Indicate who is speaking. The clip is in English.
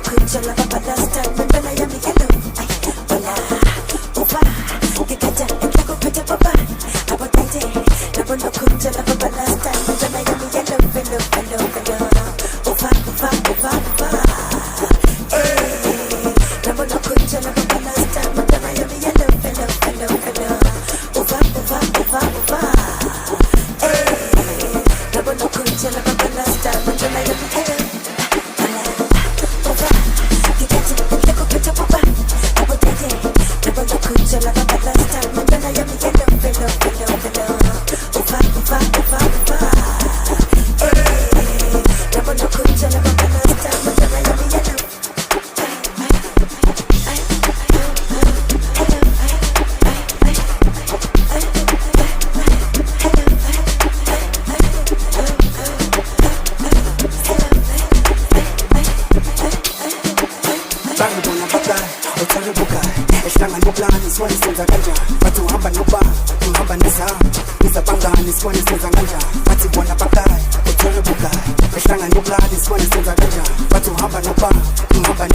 Speaker 1: kunjala babala style mbele ya migelo wala uva kikaja etako pete baba abotete nabono kunjala babala style mbele ya migelo velo uva nabono kunjala babala style mbele ya migelo velo uva nabono kunjala babala style mbele ya migelo
Speaker 2: Niswani senza ganja watu hamba nuba hamba nisa panga niswani senza ganja watu bwana bakai utore bukai eshtanga nubla niswani senza ganja watu hamba nuba hamba